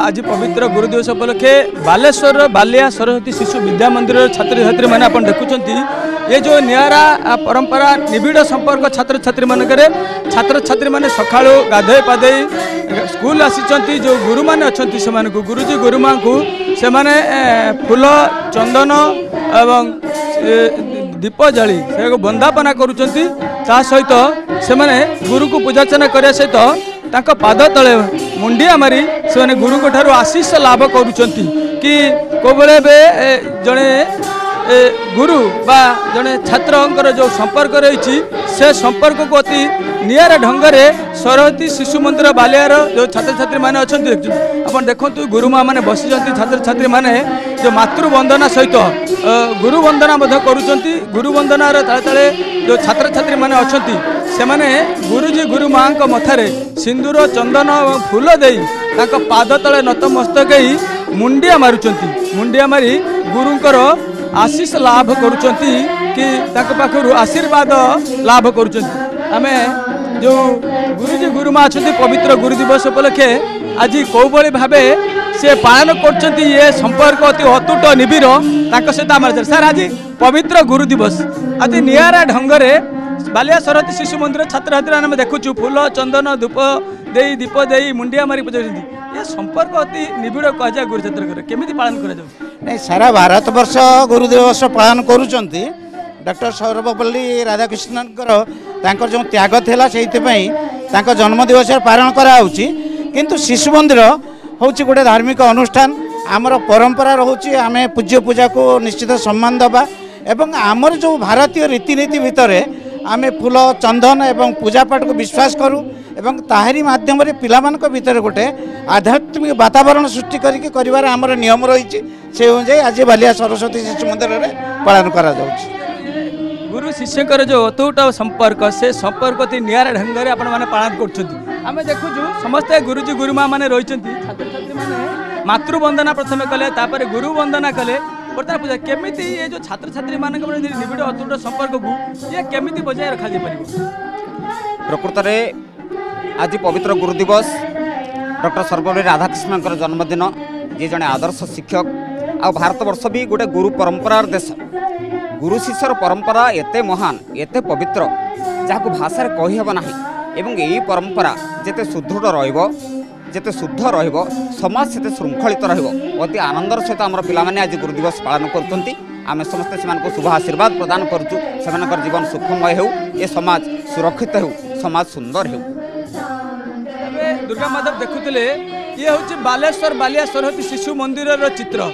आज पवित्र गुरु दिवस उपलक्षे बालेश्वर बालिया सरस्वती शिशु विद्या मंदिर छात्र छात्री मैंने आप देखुं ये जो निरा परंपरा निबिड़ संपर्क छात्र छात्री मानक छात्र छात्री मैंने सका गाधे पाधे स्कूल आसी जो गुरु मैंने अच्छा से गुरुजी गुरुमा को से फूल चंदन एवं दीप जाली से बंदापना करुँच सहित से गुरु को पूजार्चना करने सहित पाद तले मुंडिया मारी से गुरु ठार आशीष लाभ करुँच कि कोबले जड़े गुरु बा जड़े छात्र जो संपर्क रही से संपर्क को अति निरा ढंग से सरस्वती शिशु मंदिर बालियार जो छात्र छात्री मैंने अच्छा आप देखो गुरु माँ मैंने बसी छात्र छात्री मैंने जो मातृवंदना सहित गुरु वंदना करुँच गुरु वंदनार ताले ताले जो छात्र छात्री मैंने अच्छा से गुरुजी गुरु माँ मथारे सिंदूर चंदन और फूल दे पाद तले नतमस्तक मुंडिया मारुंट मुंडिया मारी गुरुंकर आशीष लाभ करुँच कि पाखु आशीर्वाद लाभ करुँच आम जो गुरुजी गुरुमा अच्छा पवित्र गुरु दिवस उपलक्षे आज कौभली भाव से पालन कर ये संपर्क अति अतुट निबिड़ सहित आम सर आज पवित्र गुरु दिवस अति निरा ढंग से बालिया सरस्वती शिशु मंदिर छात्र छात्री आम देखुचु फूल चंदन धूप दे दीप दे मुंडिया मारी पूजा ये संपर्क अति निबिड़ कहुए गुरु छात्र केमी पालन कर सारा भारत वर्ष गुरु दिवस पालन करुँच डॉक्टर सर्वपल्ली राधाकृष्णन जो त्याग थिला से जन्मदिवस पालन कराऊँच किंतु शिशु मंदिर हूँ गोटे धार्मिक अनुष्ठान आमर परंपरा रोचे आम पूज्य पूजा को निश्चित सम्मान दबा एवं आमर जो भारतीय रीतिनीति भितर आम फूल चंदन एवं पूजा पाठ को विश्वास करूँ एवं ताहारी माध्यम पिलामानक भितर गोटे आध्यात्मिक वातावरण सृष्टि कर आमर नियम रही से अनुसार आज बालिया सरस्वती शिशु मंदिर में पालन करा गुरु शिष्य जो अतुट संपर्क से संपर्क अति निरा ढंग से आपण मैंने पालन कर देखुचु समस्ते गुरुजी गुरुमा मैंने रही छात्र छात्री मैंने मातृवंदना प्रथम कले तापर गुरु वंदना कले बर्तमान पूजा केमी ये जो छात्र छात्री मान निबिड़ अतुट संपर्क को ये केमी बजाय रखा प्रकृत में आज पवित्र गुरु दिवस डॉक्टर सर्वपल्ली राधाकृष्णन जन्मदिन जी जड़े आदर्श शिक्षक आ भारत वर्ष भी गोटे गुरु परंपरार देश गुरु शिष्यर परंपरा एते महान एते पवित्र जहाँ भाषा कहीहब ना एवं यही परंपरा जिते सुदृढ़ रते शुद्ध रमाज से श्रृंखलित रति आनंदर सहित आम पाने आज गुरु दिवस पालन करें समस्ते से शुभ आशीर्वाद प्रदान करूँ जीवन सुखमय हो ये समाज सुरक्षित हो समाज सुंदर हो। दुर्गा माधव देखुले ये हूँ बालेश्वर बालिया सरस्वती शिशु मंदिर चित्र।